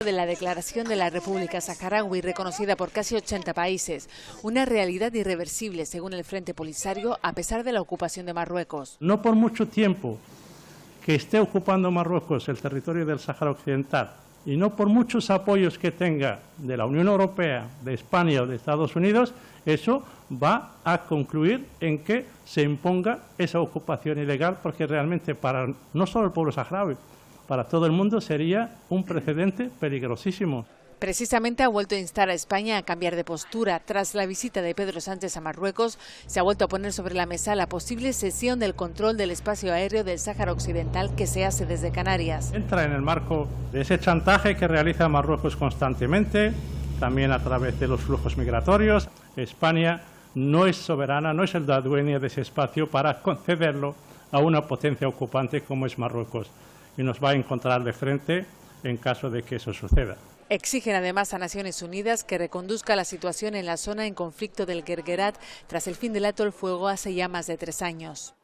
De la declaración de la República Saharaui, reconocida por casi 80 países, una realidad irreversible según el Frente Polisario, a pesar de la ocupación de Marruecos. No por mucho tiempo que esté ocupando Marruecos el territorio del Sáhara Occidental y no por muchos apoyos que tenga de la Unión Europea, de España o de Estados Unidos, eso va a concluir en que se imponga esa ocupación ilegal, porque realmente para no solo el pueblo saharaui, para todo el mundo sería un precedente peligrosísimo. Precisamente ha vuelto a instar a España a cambiar de postura. Tras la visita de Pedro Sánchez a Marruecos, se ha vuelto a poner sobre la mesa la posible cesión del control del espacio aéreo del Sáhara Occidental que se hace desde Canarias. Entra en el marco de ese chantaje que realiza Marruecos constantemente, también a través de los flujos migratorios. España no es soberana, no es la dueña de ese espacio para concederlo a una potencia ocupante como es Marruecos, y nos va a encontrar de frente en caso de que eso suceda. Exigen además a Naciones Unidas que reconduzca la situación en la zona en conflicto del Guerguerat tras el fin del alto el fuego hace ya más de 3 años.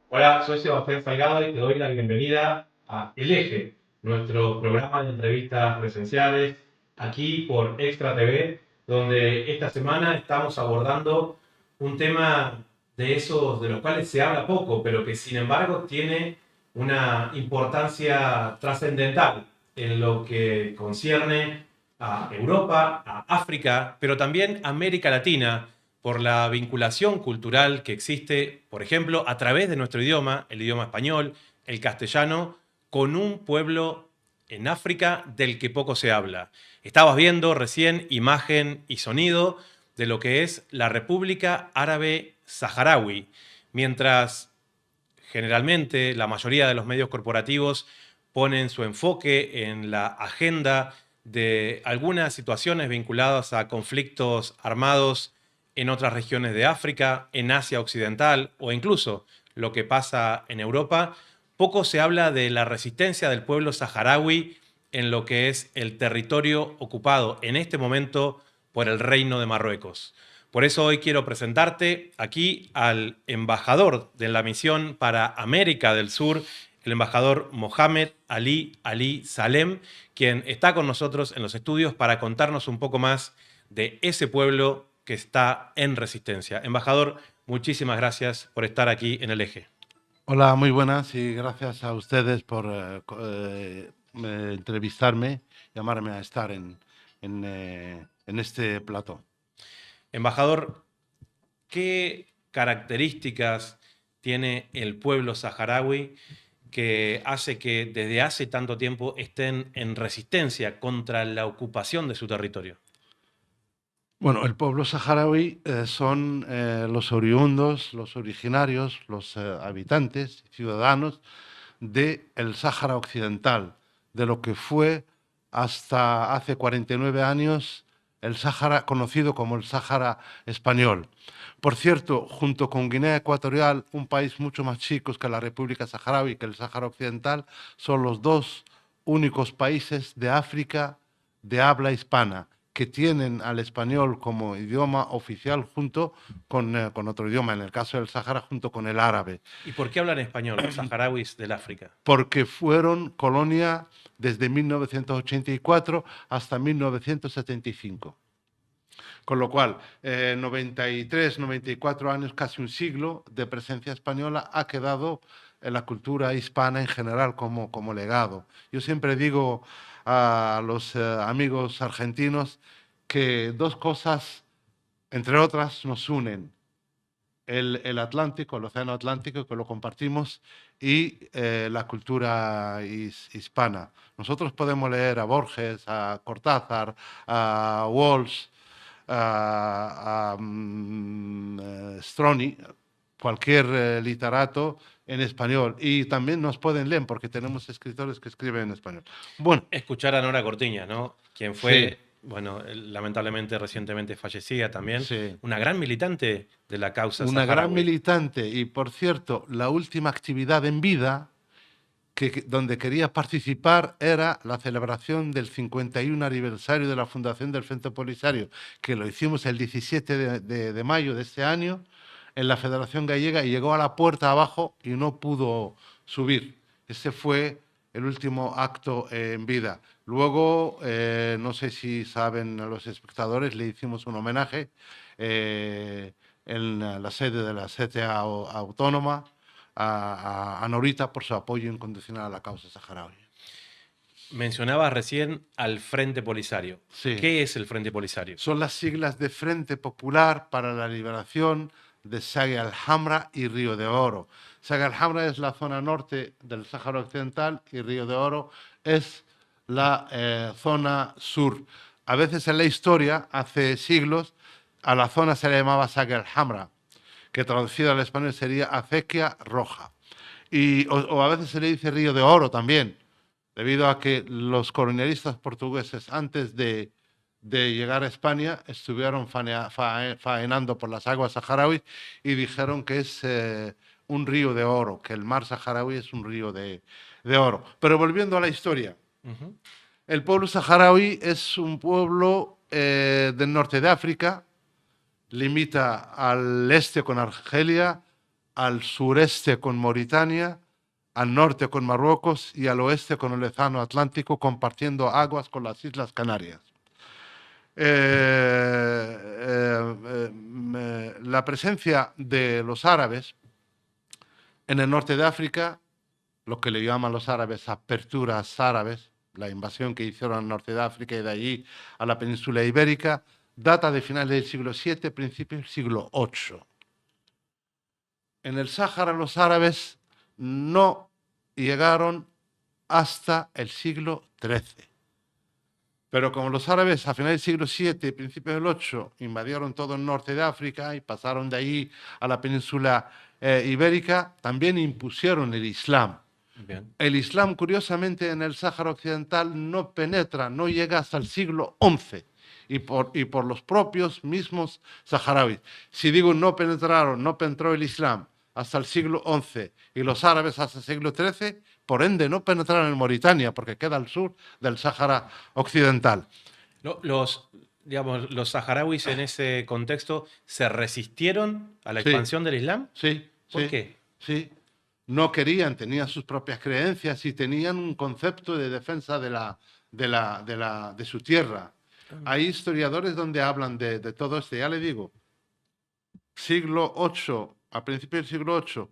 Hola, soy Sebastián Salgado y te doy la bienvenida a El Eje, nuestro programa de entrevistas presenciales aquí por Extra TV, donde esta semana estamos abordando un tema de esos de los cuales se habla poco, pero que sin embargo tiene una importancia trascendental en lo que concierne a Europa, a África, pero también a América Latina, por la vinculación cultural que existe, por ejemplo, a través de nuestro idioma, el idioma español, el castellano, con un pueblo en África del que poco se habla. Estabas viendo recién imagen y sonido de lo que es la República Árabe Saharaui, mientras generalmente la mayoría de los medios corporativos ponen su enfoque en la agenda de algunas situaciones vinculadas a conflictos armados en otras regiones de África, en Asia Occidental o incluso lo que pasa en Europa, poco se habla de la resistencia del pueblo saharaui en lo que es el territorio ocupado en este momento por el Reino de Marruecos. Por eso hoy quiero presentarte aquí al embajador de la misión para América del Sur, el embajador Mohamed Ali Salem, quien está con nosotros en los estudios para contarnos un poco más de ese pueblo que está en resistencia. Embajador, muchísimas gracias por estar aquí en El Eje. Hola, muy buenas y gracias a ustedes por entrevistarme, llamarme a estar en este plató. Embajador, ¿qué características tiene el pueblo saharaui que hace que desde hace tanto tiempo estén en resistencia contra la ocupación de su territorio? Bueno, el pueblo saharaui son los oriundos, los originarios, los habitantes, ciudadanos del Sáhara Occidental, de lo que fue hasta hace 49 años el Sáhara conocido como el Sáhara español. Por cierto, junto con Guinea Ecuatorial, un país mucho más chico que la República Saharaui, que el Sáhara Occidental, son los dos únicos países de África de habla hispana que tienen al español como idioma oficial junto con otro idioma, en el caso del Sáhara, junto con el árabe. ¿Y por qué hablan español los saharauis del África? Porque fueron colonia desde 1984 hasta 1975. Con lo cual, 93, 94 años, casi un siglo de presencia española ha quedado en la cultura hispana en general como legado. Yo siempre digo a los amigos argentinos que dos cosas, entre otras, nos unen. El Atlántico, el Océano Atlántico, que lo compartimos, y la cultura hispana. Nosotros podemos leer a Borges, a Cortázar, a Walsh, a Stroni, cualquier literato en español, y también nos pueden leer porque tenemos escritores que escriben en español. Bueno, escuchar a Nora Cortiñas, ¿no? Quien fue, sí, bueno, lamentablemente recientemente fallecida también, sí, una gran militante de la causa una saharaui. gran militante, y por cierto, la última actividad en vida donde quería participar era la celebración del 51 aniversario de la fundación del Frente Polisario, que lo hicimos el 17 de mayo de este año en la Federación Gallega y llegó a la puerta abajo y no pudo subir. Ese fue el último acto en vida. Luego, no sé si saben los espectadores, le hicimos un homenaje en la sede de la CTA autónoma a Norita por su apoyo incondicional a la causa saharaui. Mencionabas recién al Frente Polisario. Sí. ¿Qué es el Frente Polisario? Son las siglas de Frente Popular para la Liberación de Sague al-Hamra y Río de Oro. Sague al-Hamra es la zona norte del Sáhara Occidental y Río de Oro es la zona sur. A veces en la historia, hace siglos, a la zona se le llamaba Sague al-Hamra, que traducido al español sería acequia roja. O a veces se le dice Río de Oro también, debido a que los colonialistas portugueses antes de llegar a España estuvieron faenando por las aguas saharauis y dijeron que es un río de oro, que el mar saharaui es un río de oro. Pero volviendo a la historia, el pueblo saharaui es un pueblo del norte de África, limita al este con Argelia, al sureste con Mauritania, al norte con Marruecos y al oeste con el Océano Atlántico, compartiendo aguas con las Islas Canarias. La presencia de los árabes en el norte de África, lo que le llaman los árabes aperturas árabes, la invasión que hicieron al norte de África y de allí a la península ibérica, data de finales del siglo VII, principios del siglo VIII. En el Sáhara los árabes no llegaron hasta el siglo XIII. Pero como los árabes a finales del siglo VII y principios del VIII invadieron todo el norte de África y pasaron de ahí a la península ibérica, también impusieron el Islam. Bien. El Islam, curiosamente, en el Sáhara Occidental no penetra, no llega hasta el siglo XI. Y por los propios mismos saharauis. Si digo no penetró el Islam hasta el siglo XI y los árabes hasta el siglo XIII, por ende no penetraron en Mauritania porque queda al sur del Sáhara Occidental. Los saharauis en ese contexto se resistieron a la expansión del Islam. Sí. ¿Por qué? Sí. No querían, tenían sus propias creencias y tenían un concepto de defensa de su tierra. Hay historiadores donde hablan de todo esto. Ya le digo, siglo VIII, a principios del siglo VIII,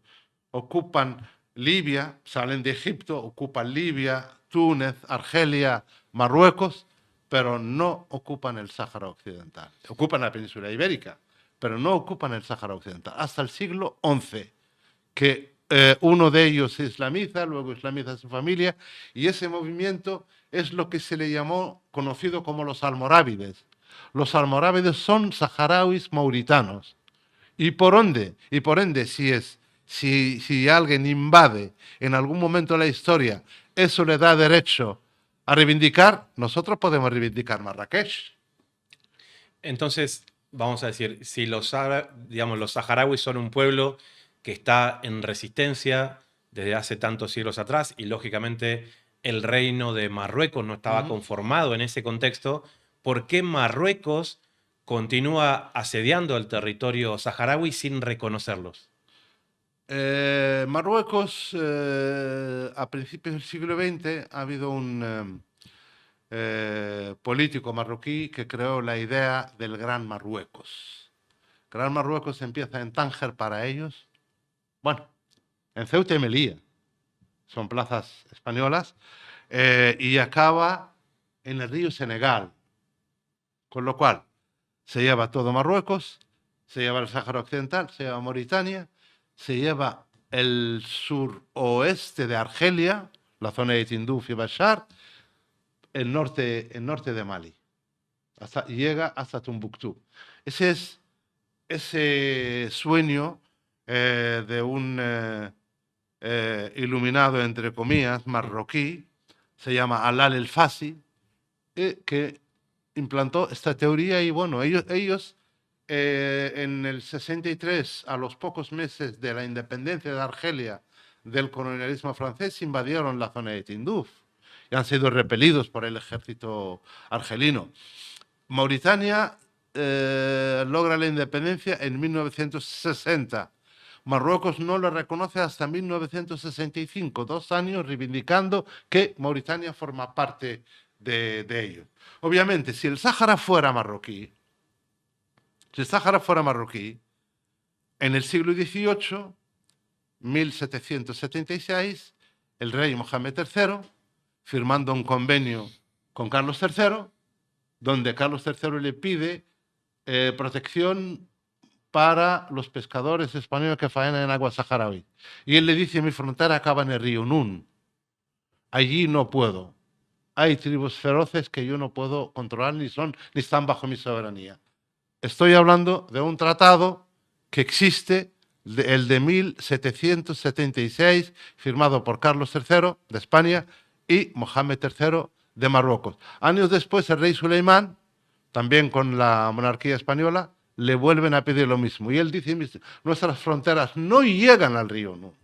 ocupan Libia, salen de Egipto, ocupan Libia, Túnez, Argelia, Marruecos, pero no ocupan el Sáhara Occidental. Ocupan la península ibérica, pero no ocupan el Sáhara Occidental. Hasta el siglo XI, que uno de ellos se islamiza, luego islamiza a su familia, y ese movimiento es lo que se le llamó, conocido como los almorávides. Los almorávides son saharauis mauritanos. Y por ende, si alguien invade en algún momento de la historia, eso le da derecho a reivindicar, nosotros podemos reivindicar Marrakech. Entonces, vamos a decir, si los saharauis son un pueblo que está en resistencia desde hace tantos siglos atrás y lógicamente el reino de Marruecos no estaba conformado en ese contexto, ¿por qué Marruecos continúa asediando el territorio saharaui sin reconocerlos? Marruecos, a principios del siglo XX, ha habido un político marroquí que creó la idea del Gran Marruecos. Gran Marruecos empieza en Tánger para ellos, bueno, en Ceuta y Melilla, son plazas españolas, y acaba en el río Senegal, con lo cual se lleva todo Marruecos, se lleva el Sáhara Occidental, se lleva Mauritania, se lleva el suroeste de Argelia, la zona de Tinduf y Bachar, el norte de Mali, llega hasta Tombuctú. Ese es ese sueño de un iluminado, entre comillas, marroquí, se llama Alal El Fassi, que implantó esta teoría y bueno, ellos en el 63, a los pocos meses de la independencia de Argelia del colonialismo francés, invadieron la zona de Tinduf y han sido repelidos por el ejército argelino. Mauritania logra la independencia en 1960. Marruecos no lo reconoce hasta 1965, 2 años reivindicando que Mauritania forma parte de ello. Obviamente, si el Sáhara fuera marroquí, en el siglo XVIII, 1776, el rey Mohamed III, firmando un convenio con Carlos III, donde Carlos III le pide protección para los pescadores españoles que faenan en agua saharaui. Y él le dice, mi frontera acaba en el río Nun. Allí no puedo. Hay tribus feroces que yo no puedo controlar ni están bajo mi soberanía. Estoy hablando de un tratado que existe, el de 1776, firmado por Carlos III de España y Mohamed III de Marruecos. Años después, el rey Suleimán, también con la monarquía española, le vuelven a pedir lo mismo. Y él dice, nuestras fronteras no llegan al río Nun.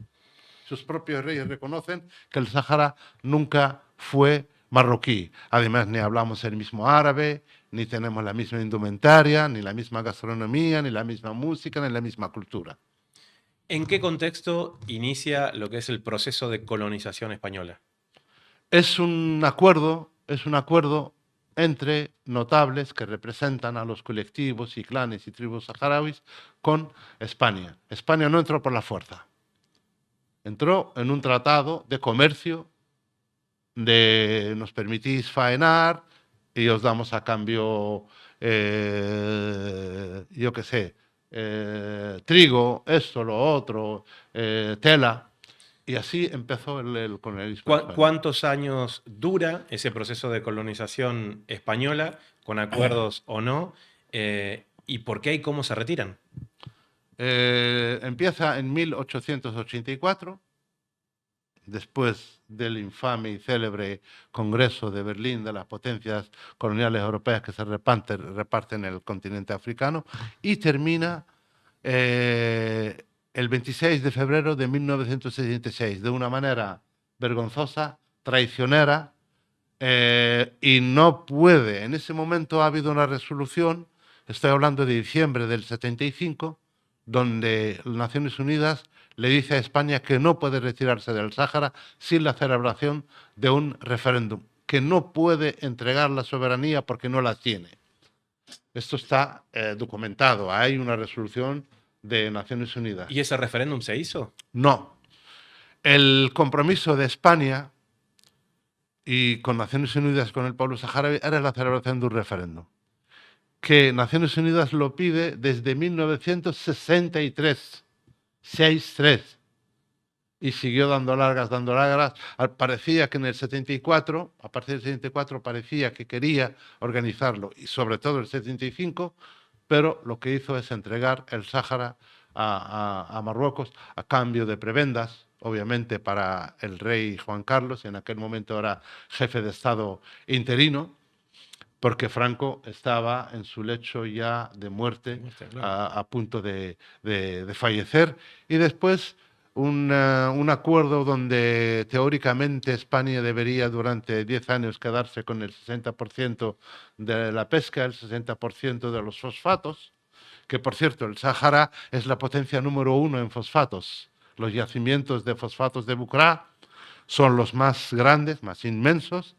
Sus propios reyes reconocen que el Sáhara nunca fue marroquí. Además, ni hablamos el mismo árabe, ni tenemos la misma indumentaria, ni la misma gastronomía, ni la misma música, ni la misma cultura. ¿En qué contexto inicia lo que es el proceso de colonización española? Es un acuerdo entre notables que representan a los colectivos y clanes y tribus saharauis con España. España no entró por la fuerza. Entró en un tratado de comercio, de nos permitís faenar y os damos a cambio, yo qué sé, trigo, esto, lo otro, tela. Y así empezó el colonialismo. ¿Cuántos años dura ese proceso de colonización española, con acuerdos o no? ¿Y por qué y cómo se retiran? Empieza en 1884, después del infame y célebre Congreso de Berlín de las potencias coloniales europeas que se reparten el continente africano, y termina el 26 de febrero de 1966, de una manera vergonzosa, traicionera, y no puede. En ese momento ha habido una resolución, estoy hablando de diciembre del 75, donde las Naciones Unidas le dice a España que no puede retirarse del Sáhara sin la celebración de un referéndum, que no puede entregar la soberanía porque no la tiene. Esto está documentado, hay una resolución de Naciones Unidas. ¿Y ese referéndum se hizo? No. El compromiso de España y con Naciones Unidas, con el pueblo saharaui, era la celebración de un referéndum, que Naciones Unidas lo pide desde 1963, 63, y siguió dando largas. Parecía que en el 74, a partir del 74, parecía que quería organizarlo, y sobre todo el 75, pero lo que hizo es entregar el Sáhara a Marruecos a cambio de prebendas, obviamente para el rey Juan Carlos, en aquel momento era jefe de Estado interino, porque Franco estaba en su lecho ya de muerte, claro, a punto de fallecer. Y después un acuerdo donde teóricamente España debería durante 10 años quedarse con el 60% de la pesca, el 60% de los fosfatos, que por cierto el Sáhara es la potencia número 1 en fosfatos. Los yacimientos de fosfatos de Bucra son los más grandes, más inmensos,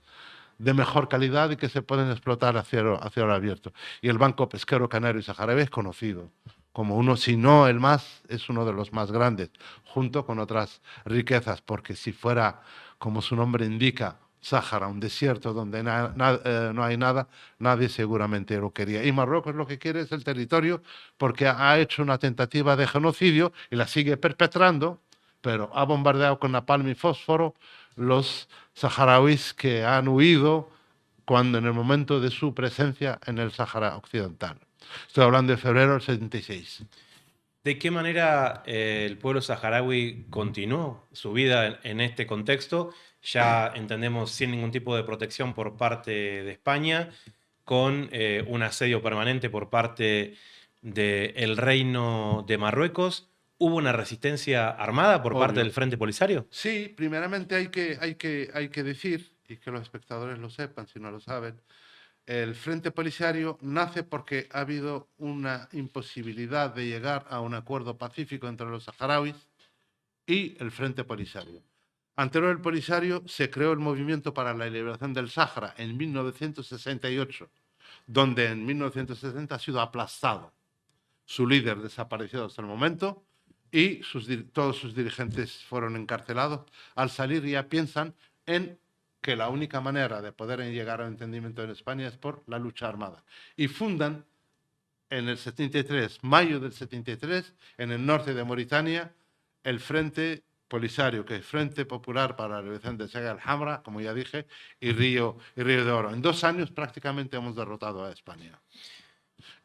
de mejor calidad y que se pueden explotar a cielo abierto. Y el Banco Pesquero Canario y Saharaui es conocido como uno, si no el más, es uno de los más grandes, junto con otras riquezas, porque si fuera, como su nombre indica, Sáhara, un desierto donde no hay nada, nadie seguramente lo quería. Y Marruecos lo que quiere es el territorio, porque ha hecho una tentativa de genocidio y la sigue perpetrando, pero ha bombardeado con napalm y fósforo los saharauis que han huido cuando en el momento de su presencia en el Sáhara Occidental. Estoy hablando de febrero del 76. ¿De qué manera el pueblo saharaui continuó su vida en este contexto? Ya entendemos sin ningún tipo de protección por parte de España, con un asedio permanente por parte del Reino de Marruecos. ¿Hubo una resistencia armada por parte del Frente Polisario? Sí, primeramente hay que decir, y que los espectadores lo sepan si no lo saben, el Frente Polisario nace porque ha habido una imposibilidad de llegar a un acuerdo pacífico entre los saharauis y el Frente Polisario. Anterior al Polisario se creó el Movimiento para la Liberación del Sáhara en 1968, donde en 1970 ha sido aplastado. Su líder desapareció hasta el momento y todos sus dirigentes fueron encarcelados. Al salir ya piensan en que la única manera de poder llegar a un entendimiento en España es por la lucha armada. Y fundan en el 73, mayo del 73, en el norte de Mauritania, el Frente Polisario, que es Frente Popular para la Liberación de Cega el Hamra, como ya dije, y Río de Oro. En 2 años prácticamente hemos derrotado a España.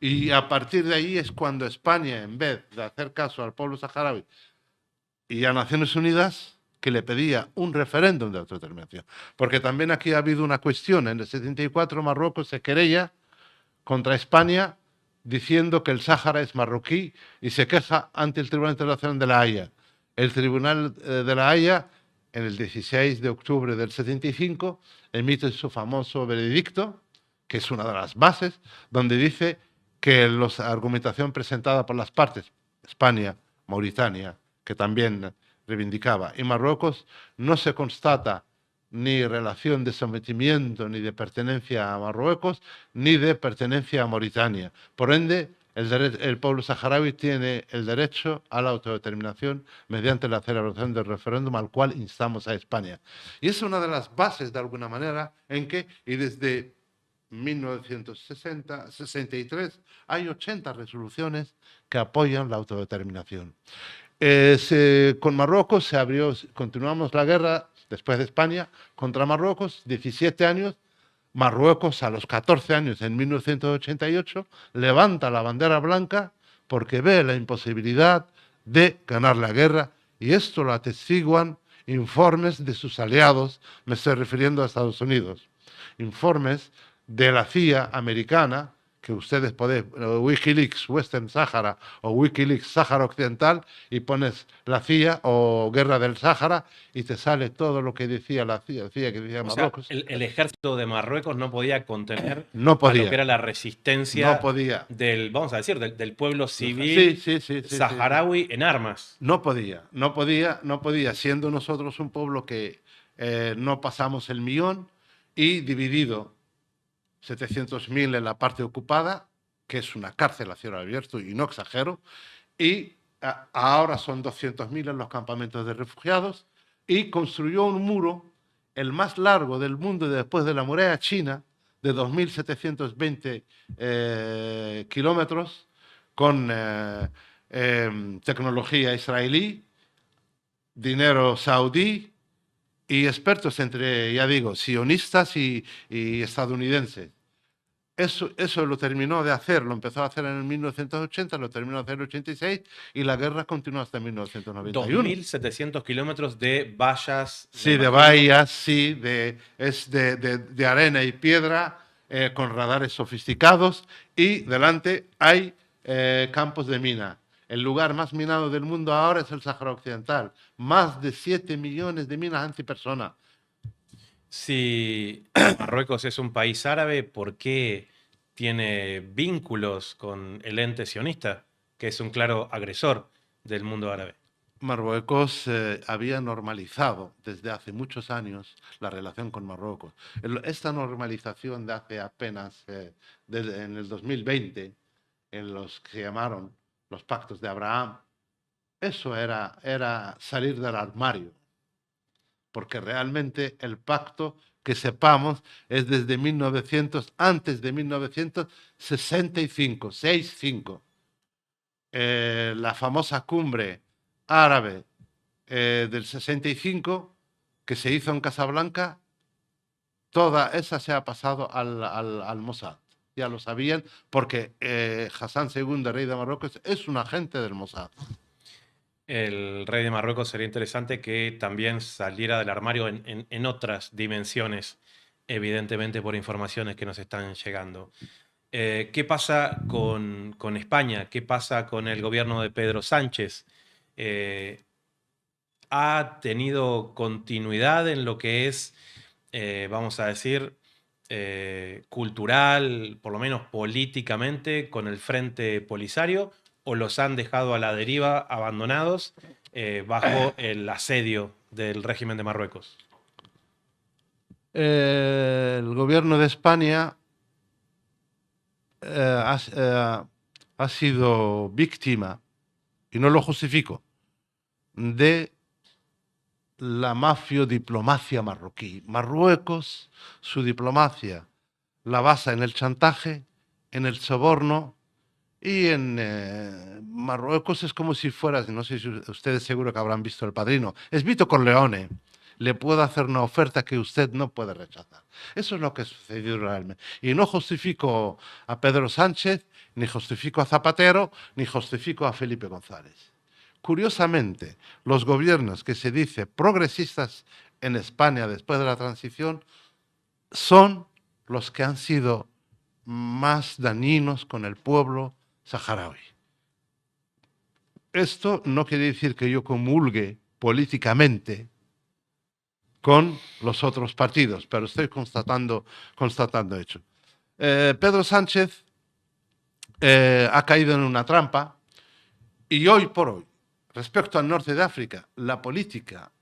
Y a partir de ahí es cuando España, en vez de hacer caso al pueblo saharaui y a Naciones Unidas, que le pedía un referéndum de autodeterminación. Porque también aquí ha habido una cuestión. En el 74 Marruecos se querella contra España diciendo que el Sáhara es marroquí y se queja ante el Tribunal Internacional de La Haya. El Tribunal de La Haya, en el 16 de octubre del 75, emite su famoso veredicto, que es una de las bases, donde dice que la argumentación presentada por las partes, España, Mauritania, que también reivindicaba, y Marruecos, no se constata ni relación de sometimiento ni de pertenencia a Marruecos, ni de pertenencia a Mauritania. Por ende, el pueblo saharaui tiene el derecho a la autodeterminación mediante la celebración del referéndum al cual instamos a España. Y es una de las bases, de alguna manera, en que, y desde 1963, hay 80 resoluciones que apoyan la autodeterminación. Con Marruecos continuamos la guerra después de España contra Marruecos, 17 años. Marruecos a los 14 años, en 1988, levanta la bandera blanca porque ve la imposibilidad de ganar la guerra, y esto lo atestiguan informes de sus aliados, me estoy refiriendo a Estados Unidos, informes de la CIA americana, que ustedes pueden, Wikileaks Western Sahara o Wikileaks Sáhara Occidental, y pones la CIA o Guerra del Sáhara y te sale todo lo que decía la CIA que decía Marruecos. Sea, el ejército de Marruecos no podía contener no podía. a lo que era la resistencia no podía. vamos a decir, del pueblo civil saharaui en armas. No podía, siendo nosotros un pueblo que no pasamos el millón y dividido 700.000 en la parte ocupada, que es una cárcel a cielo abierto, y no exagero, y ahora son 200.000 en los campamentos de refugiados, y construyó un muro, el más largo del mundo después de la muralla china, de 2.720 kilómetros, con tecnología israelí, dinero saudí, y expertos entre, ya digo, sionistas y estadounidenses. Eso lo terminó de hacer, lo empezó a hacer en el 1980, lo terminó de hacer en el 86, y la guerra continuó hasta 1991. 2.700 kilómetros de vallas. Sí, de vallas, sí, de arena y piedra, con radares sofisticados, y delante hay campos de mina. El lugar más minado del mundo ahora es el Sáhara Occidental. Más de 7 millones de minas antipersona. Si Marruecos es un país árabe, ¿por qué tiene vínculos con el ente sionista, que es un claro agresor del mundo árabe? Marruecos había normalizado desde hace muchos años la relación con Marruecos. Esta normalización de hace apenas, en el 2020, en los que se llamaron los pactos de Abraham, eso era salir del armario, porque realmente el pacto, que sepamos, es desde antes de 1965, 65. La famosa cumbre árabe del 65, que se hizo en Casablanca, toda esa se ha pasado al Mossad. Ya lo sabían, porque Hassan II, rey de Marruecos, es un agente del Mossad. El rey de Marruecos sería interesante que también saliera del armario en otras dimensiones, evidentemente por informaciones que nos están llegando. ¿Qué pasa con España? ¿Qué pasa con el gobierno de Pedro Sánchez? ¿Ha tenido continuidad en lo que es, vamos a decir, cultural, por lo menos políticamente, con el Frente Polisario, o los han dejado a la deriva, abandonados, bajo el asedio del régimen de Marruecos? El gobierno de España ha sido víctima, y no lo justifico, de la mafiodiplomacia marroquí. Marruecos, su diplomacia la basa en el chantaje, en el soborno, y Marruecos es como si fuera, no sé si ustedes seguro que habrán visto El Padrino, es Vito Corleone. Le puedo hacer una oferta que usted no puede rechazar. Eso es lo que sucedió realmente. Y no justifico a Pedro Sánchez, ni justifico a Zapatero, ni justifico a Felipe González. Curiosamente, los gobiernos que se dice progresistas en España después de la transición son los que han sido más dañinos con el pueblo saharaui. Esto no quiere decir que yo comulgue políticamente con los otros partidos, pero estoy constatando hecho. Pedro Sánchez ha caído en una trampa, y hoy por hoy, respecto al norte de África, la política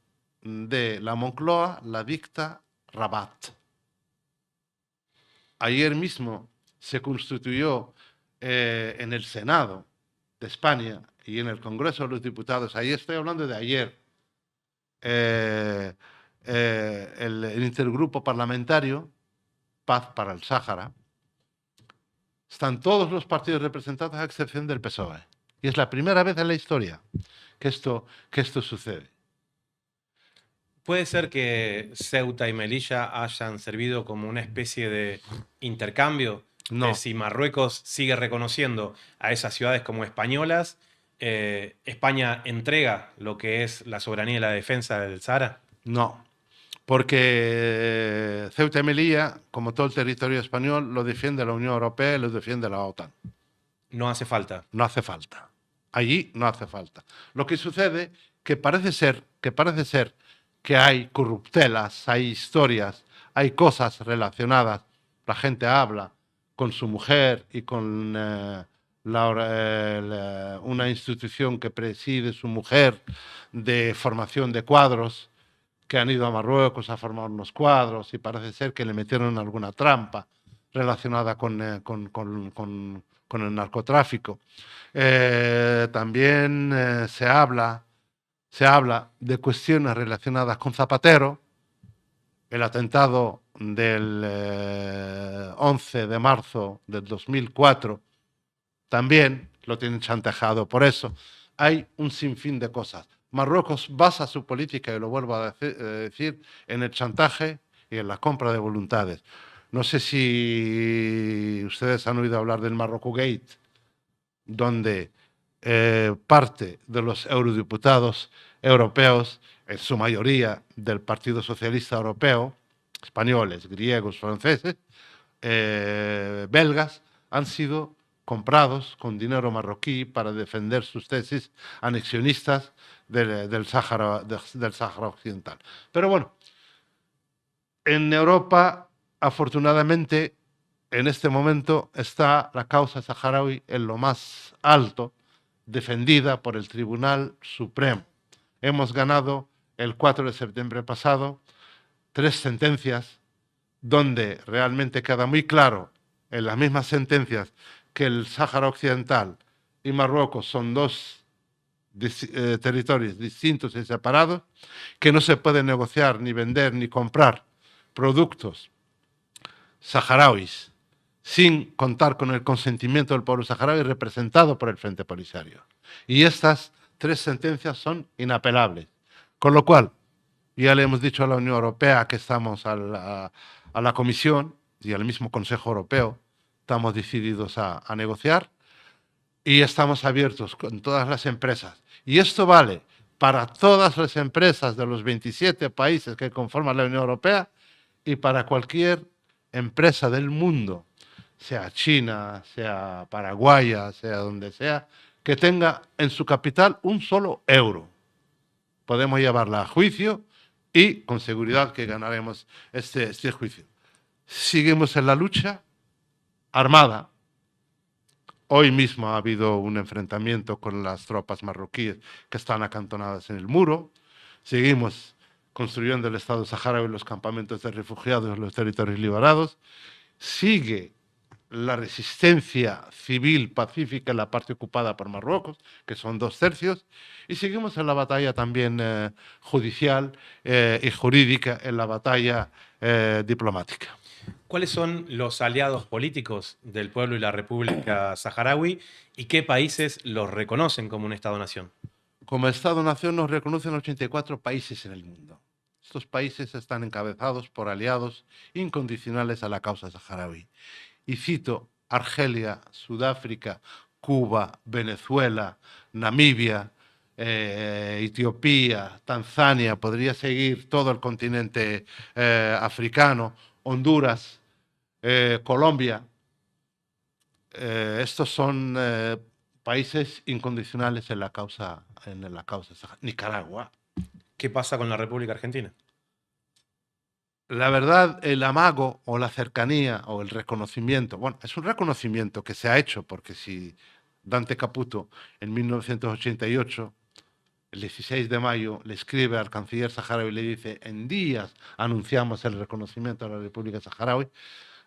de la Moncloa la dicta Rabat. Ayer mismo se constituyó en el Senado de España y en el Congreso de los Diputados, ahí estoy hablando de ayer, el intergrupo parlamentario Paz para el Sáhara. Están todos los partidos representados a excepción del PSOE. Y es la primera vez en la historia que esto sucede. ¿Puede ser que Ceuta y Melilla hayan servido como una especie de intercambio? No. Si Marruecos sigue reconociendo a esas ciudades como españolas, ¿España entrega lo que es la soberanía y la defensa del Sahara? No, porque Ceuta y Melilla, como todo el territorio español, lo defiende la Unión Europea y lo defiende la OTAN. No hace falta. No hace falta. Allí no hace falta. Lo que sucede que parece ser que hay corruptelas, hay historias, hay cosas relacionadas. La gente habla con su mujer y con una institución que preside su mujer de formación de cuadros, que han ido a Marruecos a formar unos cuadros, y parece ser que le metieron alguna trampa relacionada con el narcotráfico. También se habla de cuestiones relacionadas con Zapatero, el atentado del 11 de marzo del 2004, también lo tienen chantajeado por eso. Hay un sinfín de cosas. Marruecos basa su política, y lo vuelvo a decir, en el chantaje y en la compra de voluntades. No sé si ustedes han oído hablar del Marroco Gate, donde parte de los eurodiputados europeos, en su mayoría del Partido Socialista Europeo, españoles, griegos, franceses, belgas, han sido comprados con dinero marroquí para defender sus tesis anexionistas del Sáhara Occidental. Pero bueno, en Europa, afortunadamente, en este momento está la causa saharaui en lo más alto, defendida por el Tribunal Supremo. Hemos ganado el 4 de septiembre pasado 3 sentencias donde realmente queda muy claro en las mismas sentencias que el Sáhara Occidental y Marruecos son 2 territorios distintos y separados, que no se puede negociar, ni vender, ni comprar productos saharauis sin contar con el consentimiento del pueblo saharaui representado por el Frente Polisario. Y estas 3 sentencias son inapelables. Con lo cual, ya le hemos dicho a la Unión Europea que estamos a la Comisión y al mismo Consejo Europeo, estamos decididos a negociar, y estamos abiertos con todas las empresas. Y esto vale para todas las empresas de los 27 países que conforman la Unión Europea y para cualquier empresa del mundo, sea china, sea paraguaya, sea donde sea, que tenga en su capital un solo euro. Podemos llevarla a juicio y con seguridad que ganaremos este juicio. seguimos en la lucha armada. Hoy mismo ha habido un enfrentamiento con las tropas marroquíes que están acantonadas en el muro. Seguimos construyendo el Estado saharaui, los campamentos de refugiados, los territorios liberados. Sigue la resistencia civil pacífica en la parte ocupada por Marruecos, que son 2/3, y seguimos en la batalla también judicial y jurídica, en la batalla diplomática. ¿Cuáles son los aliados políticos del pueblo y la República Saharaui y qué países los reconocen como un Estado-nación? Como Estado-nación nos reconocen 84 países en el mundo. Estos países están encabezados por aliados incondicionales a la causa saharaui. Y cito Argelia, Sudáfrica, Cuba, Venezuela, Namibia, Etiopía, Tanzania, podría seguir todo el continente africano, Honduras, Colombia. Estos son países incondicionales en la causa Nicaragua. ¿Qué pasa con la República Argentina? La verdad, el amago o la cercanía o el reconocimiento, bueno, es un reconocimiento que se ha hecho, porque si Dante Caputo en 1988, el 16 de mayo, le escribe al canciller saharaui y le dice: en días anunciamos el reconocimiento a la República Saharaui,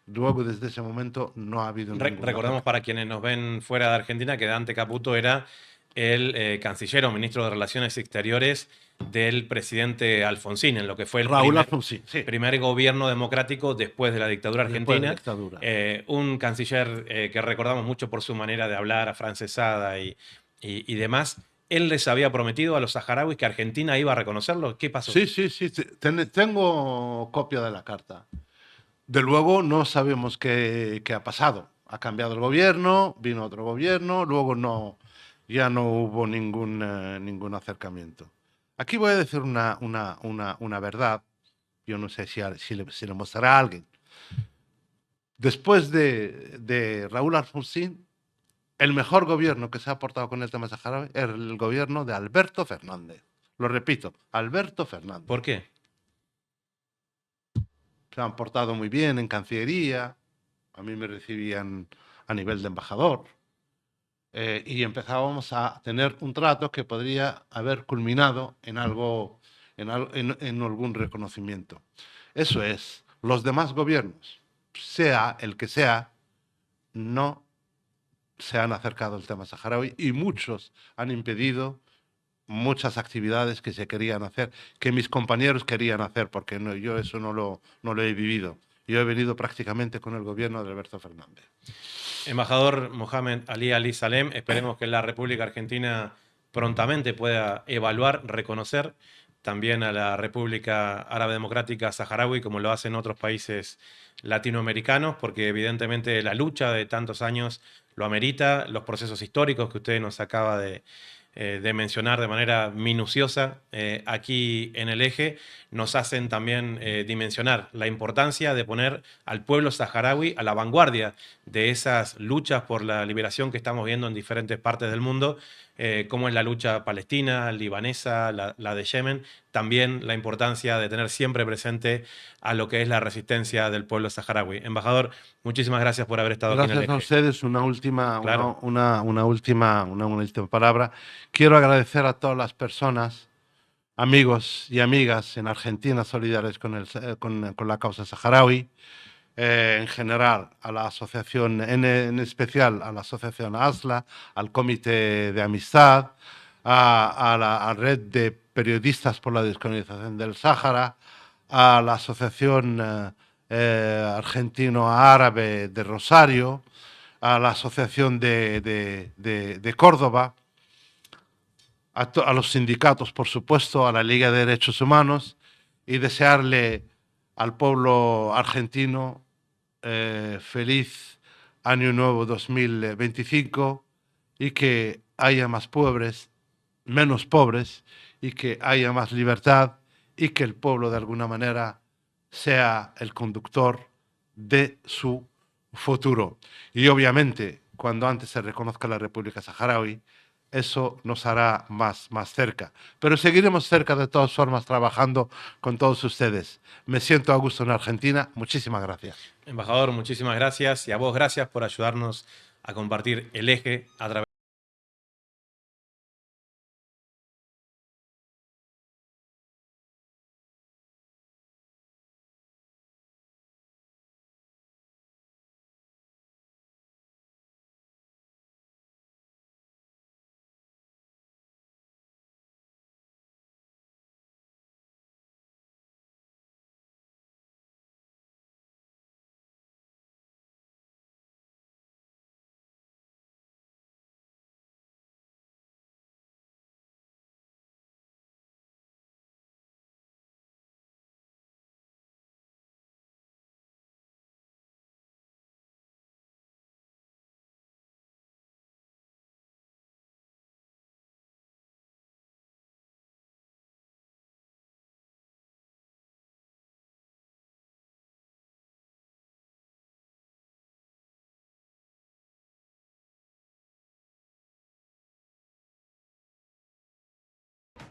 luego desde ese momento no ha habido ningún... Recordemos para quienes nos ven fuera de Argentina que Dante Caputo era el canciller o ministro de Relaciones Exteriores del presidente Alfonsín, en lo que fue el primer gobierno democrático después de la dictadura argentina. Un canciller que recordamos mucho por su manera de hablar, afrancesada y demás. ¿Él les había prometido a los saharauis que Argentina iba a reconocerlo? ¿Qué pasó? Sí. Tengo copia de la carta. De luego no sabemos qué ha pasado. Ha cambiado el gobierno, vino otro gobierno, luego ya no hubo ningún acercamiento. Aquí voy a decir una verdad. Yo no sé si le mostrará a alguien. Después de Raúl Alfonsín, el mejor gobierno que se ha portado con el tema saharaui es el gobierno de Alberto Fernández. Lo repito, Alberto Fernández. ¿Por qué? Se han portado muy bien en Cancillería, a mí me recibían a nivel de embajador, y empezábamos a tener un trato que podría haber culminado en algún reconocimiento. Eso es, los demás gobiernos, sea el que sea, no se han acercado al tema saharaui y muchos han impedido muchas actividades que se querían hacer, que mis compañeros querían hacer, porque yo eso no lo he vivido. Yo he venido prácticamente con el gobierno de Alberto Fernández. Embajador Mohamed Ali Salem, esperemos que la República Argentina prontamente pueda evaluar, reconocer también a la República Árabe Democrática Saharaui, como lo hacen otros países latinoamericanos, porque evidentemente la lucha de tantos años lo amerita, los procesos históricos que usted nos acaba de mencionar de manera minuciosa aquí en el eje, nos hacen también dimensionar la importancia de poner al pueblo saharaui a la vanguardia de esas luchas por la liberación que estamos viendo en diferentes partes del mundo, como es la lucha palestina, libanesa, la de Yemen, también la importancia de tener siempre presente a lo que es la resistencia del pueblo saharaui. Embajador, muchísimas gracias por haber estado aquí en el eje. Gracias a ustedes. Una última palabra. Quiero agradecer a todas las personas, amigos y amigas en Argentina solidarios con la causa saharaui, en general a la asociación, en especial a la asociación ASLA, al Comité de Amistad, a la red de periodistas por la descolonización del Sáhara, a la asociación argentino-árabe de Rosario, a la asociación de Córdoba, a los sindicatos, por supuesto, a la Liga de Derechos Humanos, y desearle al pueblo argentino feliz Año Nuevo 2025 y que haya más pobres, menos pobres, y que haya más libertad y que el pueblo de alguna manera sea el conductor de su futuro. Y obviamente, cuando antes se reconozca la República Saharaui, eso nos hará más cerca. Pero seguiremos cerca de todas formas trabajando con todos ustedes. Me siento a gusto en Argentina. Muchísimas gracias. Embajador, muchísimas gracias. Y a vos, gracias por ayudarnos a compartir el eje a través